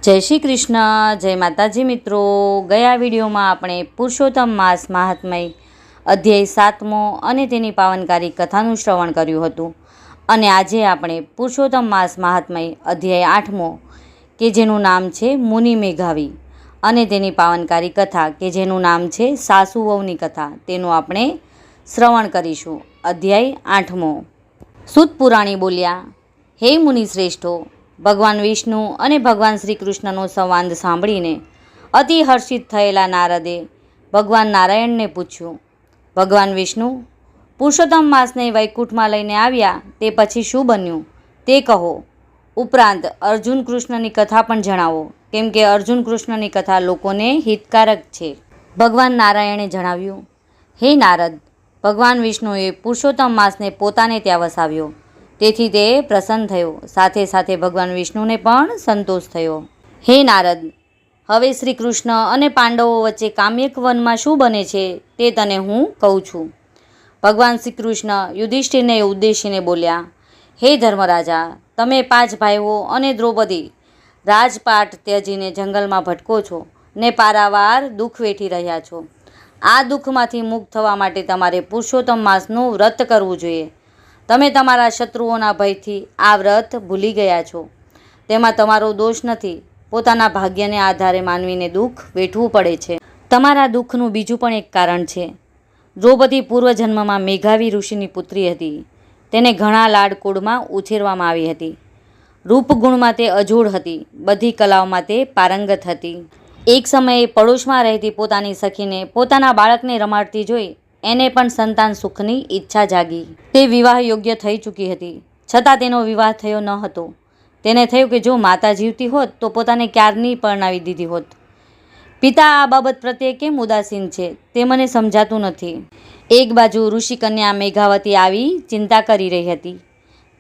જય શ્રી કૃષ્ણ, જય માતાજી મિત્રો। ગયા વિડીયોમાં આપણે પુરુષોત્તમ માસ મહાત્મય અધ્યાય 7મો અને તેની પાવનકારી કથાનું શ્રવણ કર્યું હતું અને આજે આપણે પુરુષોત્તમ માસ મહાત્મય અધ્યાય 8મો કે જેનું નામ છે મુનિ મેઘાવી અને તેની પાવનકારી કથા કે જેનું નામ છે સાસુ વહુની કથા તેનું આપણે શ્રવણ કરીશું। અધ્યાય 8મો। સૂત પુરાણી બોલ્યા, હે મુનિ શ્રેષ્ઠો, ભગવાન વિષ્ણુ અને ભગવાન શ્રી કૃષ્ણનો સંવાદ સાંભળીને અતિ હર્ષિત થયેલા નારદે ભગવાન નારાયણને પૂછ્યું, ભગવાન વિષ્ણુ, પુરુષોત્તમ માસને વૈકુંઠમાં લઈને આવ્યા તે પછી શું બન્યું તે કહો। ઉપરાંત અર્જુન કૃષ્ણની કથા પણ જણાવો, કેમ કે અર્જુન કૃષ્ણની કથા લોકોને હિતકારક છે। ભગવાન નારાયણે જણાવ્યું, હે નારદ, ભગવાન વિષ્ણુએ પુરુષોત્તમ માસને પોતાને ત્યાં વસાવ્યો, તેથી તે પ્રસન્ન થયો, સાથે સાથે ભગવાન વિષ્ણુને પણ સંતોષ થયો। હે નારદ, હવે શ્રી કૃષ્ણ અને પાંડવો વચ્ચે કામ્યક વનમાં શું બને છે તે તને હું કહું છું। ભગવાન શ્રી કૃષ્ણ યુધિષ્ઠિરને ઉદ્દેશીને બોલ્યા, હે ધર્મરાજા, તમે 5 ભાઈઓ અને દ્રૌપદી રાજપાટ ત્યજીને જંગલમાં ભટકો છો ને પારાવાર દુઃખ વેઠી રહ્યા છો। આ દુઃખમાંથી મુક્ત થવા માટે તમારે પુરુષોત્તમ માસનું વ્રત કરવું જોઈએ। તમે તમારા શત્રુઓના ભયથી આ વ્રત ભૂલી ગયા છો। તેમાં તમારો દોષ નથી, પોતાના ભાગ્યને આધારે માનવીને દુઃખ વેઠવું પડે છે। તમારા દુઃખનું બીજું પણ એક કારણ છે। દ્રૌપદી પૂર્વજન્મમાં મેઘાવી ઋષિની પુત્રી હતી। તેને ઘણા લાડકોડમાં ઉછેરવામાં આવી હતી। રૂપગુણમાં તે અજોડ હતી, બધી કલાઓમાં તે પારંગત હતી। એક સમયે પડોશમાં રહેતી પોતાની સખીને પોતાના બાળકને રમાડતી જોઈ એને પણ સંતાન સુખની ઈચ્છા જાગી। તે વિવાહ યોગ્ય થઈ ચૂકી હતી, છતાં તેનો વિવાહ થયો ન હતો। તેને થયું કે જો માતા જીવતી હોત તો પોતાને ક્યારની પરણાવી દીધી હોત। પિતા આ બાબત પ્રત્યે કેમ ઉદાસીન છે તે મને સમજાતું નથી। એક બાજુ ઋષિકન્યા મેઘાવતી આવી ચિંતા કરી રહી હતી,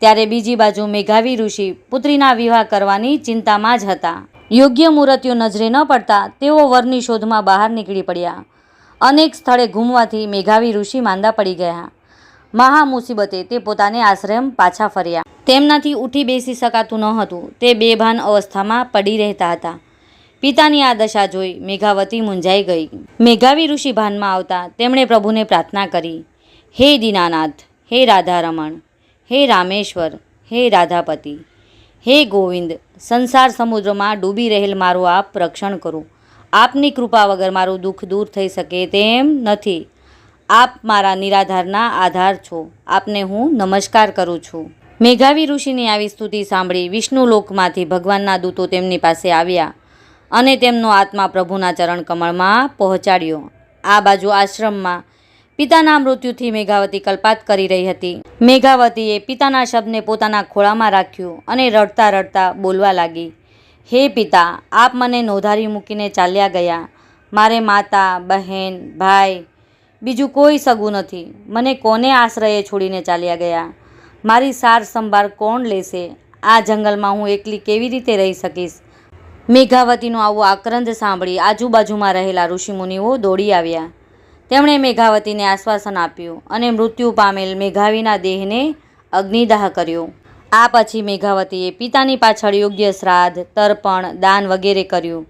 ત્યારે બીજી બાજુ મેઘાવી ઋષિ પુત્રીના વિવાહ કરવાની ચિંતામાં જ હતા। યોગ્ય મુહૂર્તો નજરે ન પડતા તેઓ વરની શોધમાં બહાર નીકળી પડ્યા। અનેક સ્થળે ઘૂમવાથી મેઘાવી ઋષિ માંદા પડી ગયા। મહા મુસીબતે તે પોતાને આશ્રમ પાછા ફર્યા। તેમનાથી ઉઠી બેસી શકાતું ન હતું, તે બેભાન અવસ્થામાં પડી રહેતા હતા। પિતાની આ દશા જોઈ મેઘાવતી મૂંઝાઈ ગઈ। મેઘાવી ઋષિ ભાનમાં આવતા તેમણે પ્રભુને પ્રાર્થના કરી, હે દીનાનાથ, હે રાધારમણ, હે રામેશ્વર, હે રાધાપતિ, હે ગોવિંદ, સંસાર સમુદ્રમાં ડૂબી રહેલ મારું આપ રક્ષણ કરો। આપની કૃપા વગર મારું દુઃખ દૂર થઈ શકે તેમ નથી। આપ મારા નિરાધારના આધાર છો, આપને હું નમસ્કાર કરું છું। મેઘાવી ઋષિની આવી સ્તુતિ સાંભળી વિષ્ણુ લોકમાંથી ભગવાનના દૂતો તેમની પાસે આવ્યા અને તેમનો આત્મા પ્રભુના ચરણ કમળમાં પહોંચાડ્યો। આ બાજુ આશ્રમમાં પિતાના મૃત્યુથી મેઘાવતી કલ્પાત કરી રહી હતી। મેઘાવતીએ પિતાના શબને પોતાના ખોળામાં રાખ્યું અને રડતા રડતા બોલવા લાગી, હે પિતા, આપ મને નોંધારી મૂકીને ચાલ્યા ગયા। મારે માતા, બહેન, ભાઈ, બીજું કોઈ સગું નથી। મને કોને આશ્રયે છોડીને ચાલ્યા ગયા? મારી સાર સંભાળ કોણ લેશે? આ જંગલમાં હું એકલી કેવી રીતે રહી શકીશ? મેઘાવતીનું આવું આક્રંદ સાંભળી આજુબાજુમાં રહેલા ઋષિમુનિઓ દોડી આવ્યા। તેમણે મેઘાવતીને આશ્વાસન આપ્યું અને મૃત્યુ પામેલ મેઘાવીના દેહને અગ્નિદાહ કર્યો। આ પછી મેઘાવતીએ પિતાની પાછળ યોગ્ય શ્રાદ્ધ, તર્પણ, દાન વગેરે કર્યું।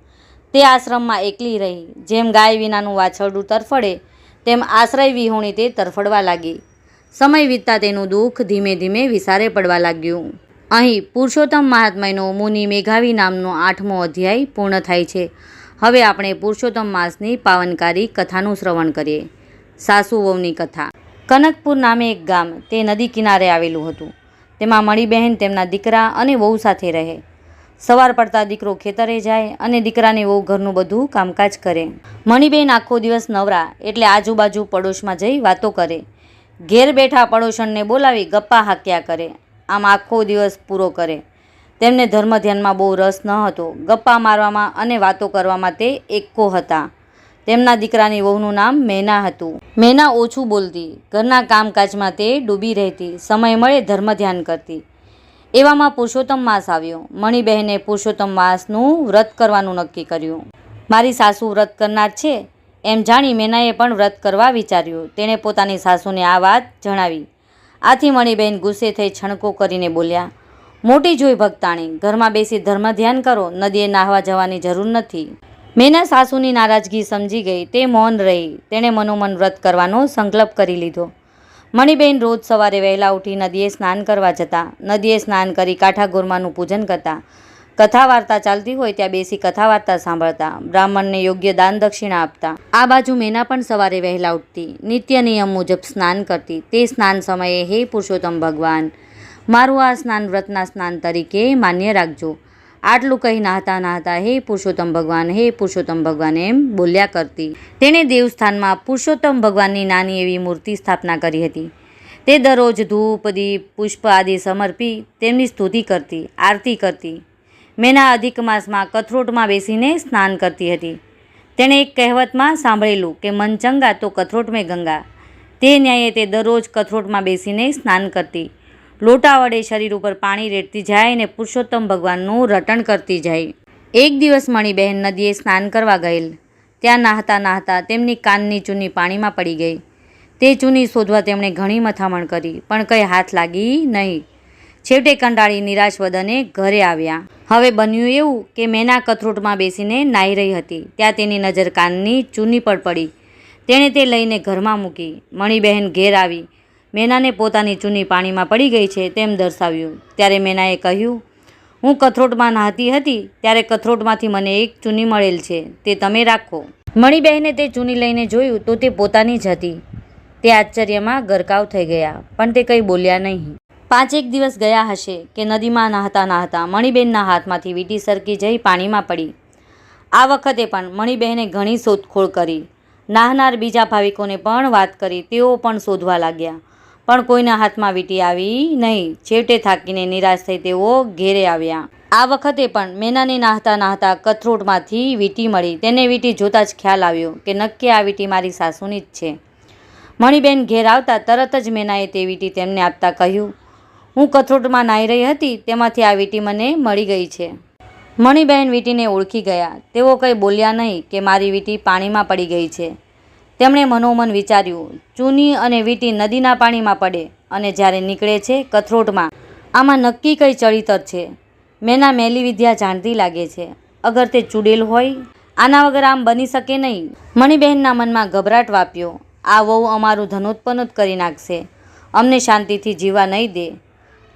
તે આશ્રમમાં એકલી રહી। જેમ ગાય વિનાનું વાછરડું તરફડે તેમ આશ્રય વિહોણી તે તરફડવા લાગી। સમય વીતતા તેનું દુઃખ ધીમે ધીમે વિસારે પડવા લાગ્યું। અહીં પુરુષોત્તમ મહાત્મયનો મુનિ મેઘાવી નામનો 8મો અધ્યાય પૂર્ણ થાય છે। હવે આપણે પુરુષોત્તમ માસની પાવનકારી કથાનું શ્રવણ કરીએ। સાસુ વહુની કથા। કનકપુર નામે એક ગામ તે નદી કિનારે આવેલું હતું। તેમાં મણિબહેન તેમના દીકરા અને વહુ સાથે રહે। સવાર પડતા દીકરો ખેતરે જાય અને દીકરાની વહુ ઘરનું બધું કામકાજ કરે। મણિબહેન આખો દિવસ નવરા એટલે આજુબાજુ પડોશમાં જઈ વાતો કરે। ઘેર બેઠા પડોશણને બોલાવી ગપ્પા હાક્યા કરે। આમ આખો દિવસ પૂરો કરે। તેમને ધર્મ ધ્યાનમાં બહુ રસ ન હતો। ગપ્પા મારવામાં અને વાતો કરવામાં તે એક્કો હતા। તેમના દીકરાની વહુનું નામ મેના હતું। મેના ઓછું બોલતી, ઘરના કામકાજમાં તે ડૂબી રહેતી, સમય મળે ધર્મ ધ્યાન કરતી। એવામાં પુરુષોત્તમ માસ આવ્યો। મણિબહેને પુરુષોત્તમ માસનું વ્રત કરવાનું નક્કી કર્યું। મારી સાસુ વ્રત કરનાર છે એમ જાણી મેનાએ પણ વ્રત કરવા વિચાર્યું। તેણે પોતાની સાસુને આ વાત જણાવી। આથી મણિબહેન ગુસ્સે થઈ છણકો કરીને બોલ્યા, મોટી જોઈ ભક્તાણી, ઘરમાં બેસી ધર્મ ધ્યાન કરો, નદીએ નાહવા જવાની જરૂર નથી. મેના સાસુની નારાજગી સમજી ગઈ. તે મૌન રહી. તેણે મનોમન વ્રત કરવાનો સંકલ્પ કરી લીધો. મણિબેન રોજ સવારે વહેલા ઉઠી નદીએ સ્નાન કરવા જતા. નદીએ સ્નાન કરી કાંઠા ગોરમાનું પૂજન કરતા. કથા વાર્તા ચાલતી હોય ત્યાં બેસી કથા વાર્તા સાંભળતા. બ્રાહ્મણને યોગ્ય દાન દક્ષિણા આપતા. આ બાજુ મેના પણ સવારે વહેલા ઉઠતી, નિત્ય નિયમ મુજબ સ્નાન કરતી. તે સ્નાન સમયે હે પુરુષોત્તમ ભગવાન, મારું આ સ્નાન વ્રતના સ્નાન તરીકે માન્ય રાખજો. આટલું કહી નાહતા નાહતા હે પુરુષોત્તમ ભગવાન, હે પુરુષોત્તમ ભગવાન એમ બોલ્યા કરતી. તેણે દેવસ્થાનમાં પુરુષોત્તમ ભગવાનની નાની એવી મૂર્તિ સ્થાપના કરી હતી. તે દરરોજ ધૂપ, દીપ, પુષ્પ આદિ સમર્પી તેમની સ્તુતિ કરતી, આરતી કરતી. મેના અધિક માસમાં કથરોટમાં બેસીને સ્નાન કરતી હતી. તેણે એક કહેવતમાં સાંભળેલું કે મન ચંગા તો કથરોટ મેં ગંગા. તે ન્યાયે તે દરરોજ કથરોટમાં બેસીને સ્નાન કરતી. લોટા વડે શરીર ઉપર પાણી રેડતી જાય ને પુરુષોત્તમ ભગવાનનું રટણ કરતી જાય. એક દિવસ મણિબહેન નદીએ સ્નાન કરવા ગયેલ. ત્યાં નાહતા નાહતા તેમની કાનની ચૂની પાણીમાં પડી ગઈ. તે ચૂની શોધવા તેમણે ઘણી મથામણ કરી, પણ કંઈ હાથ લાગી નહીં. છેવટે કંટાળી નિરાશ વદને ઘરે આવ્યા. હવે બન્યું એવું કે મેના કથરોટમાં બેસીને નાહી રહી હતી. ત્યાં તેની નજર કાનની ચૂની પર પડી. તેણે તે લઈને ઘરમાં મૂકી. મણિબહેન ઘેર આવી. મેનાને પોતાની ચૂની પાણીમાં પડી ગઈ છે તેમ દર્શાવ્યું. ત્યારે મેનાએ કહ્યું, હું કથરોટમાં નહાતી હતી ત્યારે કથરોટમાંથી મને એક ચૂની મળેલ છે, તે તમે રાખો. મણિબહેને તે ચૂની લઈને જોયું તો તે પોતાની જ હતી. તે આશ્ચર્યમાં ગરકાવ થઈ ગયા, પણ તે કંઈ બોલ્યા નહીં. 5 દિવસ ગયા હશે કે નદીમાં નહાતા નહાતા મણિબહેનના હાથમાંથી વીંટી સરકી જઈ પાણીમાં પડી. આ વખતે પણ મણિબહેને ઘણી શોધખોળ કરી. નાહનાર બીજા ભાવિકોને પણ વાત કરી. તેઓ પણ શોધવા લાગ્યા, પણ કોઈના હાથમાં વીંટી આવી નહીં. છેવટે થાકીને નિરાશ થઈ તેઓ ઘેરે આવ્યા. આ વખતે પણ મેનાને નાહતા નાહતા કથરોટમાંથી વીંટી મળી. તેને વીંટી જોતાં જ ખ્યાલ આવ્યો કે નક્કી આ વીંટી મારી સાસુની જ છે. મણિબેન ઘેર આવતા તરત જ મેનાએ તે વીંટી તેમને આપતા કહ્યું, હું કથરોટમાં નાહી રહી હતી તેમાંથી આ વીંટી મને મળી ગઈ છે. મણિબહેન વીંટીને ઓળખી ગયા. તેઓ કંઈ બોલ્યા નહીં કે મારી વીંટી પાણીમાં પડી ગઈ છે. તેમણે મનોમન વિચાર્યું, ચૂની અને વીંટી નદીના પાણીમાં પડે અને જ્યારે નીકળે છે કથરોટમાં, આમાં નક્કી કંઈ ચડિતર છે. મેના મેલી વિદ્યા જાણતી લાગે છે. અગર તે ચૂડેલ હોય, આના વગર આમ બની શકે નહીં. મણિબહેનના મનમાં ગભરાટ વાપ્યો. આ વહુ અમારું ધનોત્પન્ન જ કરી નાખશે, અમને શાંતિથી જીવવા નહીં દે.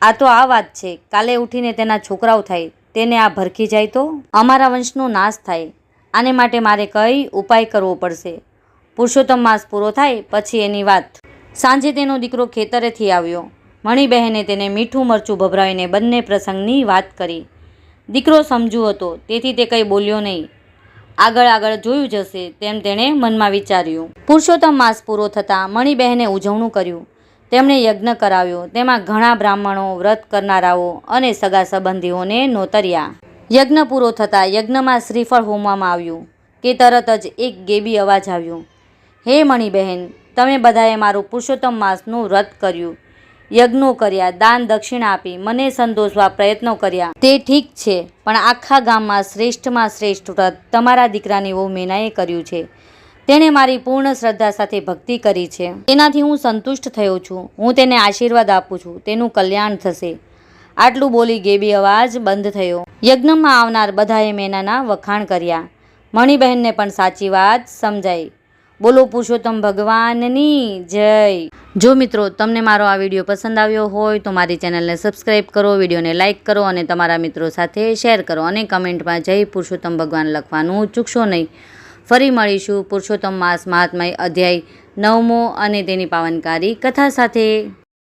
આ તો આ વાત છે, કાલે ઉઠીને તેના છોકરાઓ થાય, તેને આ ભરખી જાય તો અમારા વંશનો નાશ થાય. આને માટે મારે કંઈ ઉપાય કરવો પડશે. પુરુષોત્તમ માસ પૂરો થાય પછી એની વાત. સાંજે તેનો દીકરો ખેતરેથી આવ્યો. મણિબહેને તેને મીઠું મરચું ભભરાવીને બંને પ્રસંગની વાત કરી. દીકરો સમજુ હતો, તેથી તે કંઈ બોલ્યો નહીં. આગળ જોયું જશે તેમ તેણે મનમાં વિચાર્યું. પુરુષોત્તમ માસ પૂરો થતાં મણિબહેને ઉજવણું કર્યું. તેમણે યજ્ઞ કરાવ્યો. તેમાં ઘણા બ્રાહ્મણો, વ્રત કરનારાઓ અને સગા સંબંધીઓને નોતર્યા. યજ્ઞ પૂરો થતાં યજ્ઞમાં શ્રીફળ હોમવામાં આવ્યું કે તરત જ એક ગેબી અવાજ આવ્યો, હે મણિબહેન, તમે બધાએ મારું પુરુષોત્તમ માસનું વ્રત કર્યું, યજ્ઞો કર્યા, દાન દક્ષિણા આપી, મને સંતોષવા પ્રયત્નો કર્યા, તે ઠીક છે, પણ આખા ગામમાં શ્રેષ્ઠમાં શ્રેષ્ઠ વ્રત તમારા દીકરાની વહુ મેનાએ કર્યું છે. તેણે મારી પૂર્ણ શ્રદ્ધા સાથે ભક્તિ કરી છે. તેનાથી હું સંતુષ્ટ થયો છું. હું તેને આશીર્વાદ આપું છું, તેનું કલ્યાણ થશે. આટલું બોલી ગેબી અવાજ બંધ થયો. યજ્ઞમાં આવનાર બધાએ મેનાના વખાણ કર્યા. મણિબહેનને પણ સાચી વાત સમજાઈ. બોલો પુરુષોત્તમ ભગવાનની જય. જો મિત્રો તમને મારો આ વિડીયો પસંદ આવ્યો હોય તો મારી ચેનલને સબસ્ક્રાઈબ કરો, વિડીયોને લાઇક કરો અને તમારા મિત્રો સાથે શેર કરો અને કમેન્ટમાં જય પુરુષોત્તમ ભગવાન લખવાનું ચૂકશો નહીં. ફરી મળીશું પુરુષોત્તમ માસ મહાત્મય અધ્યાય 9મો અને તેની પાવનકારી કથા સાથે.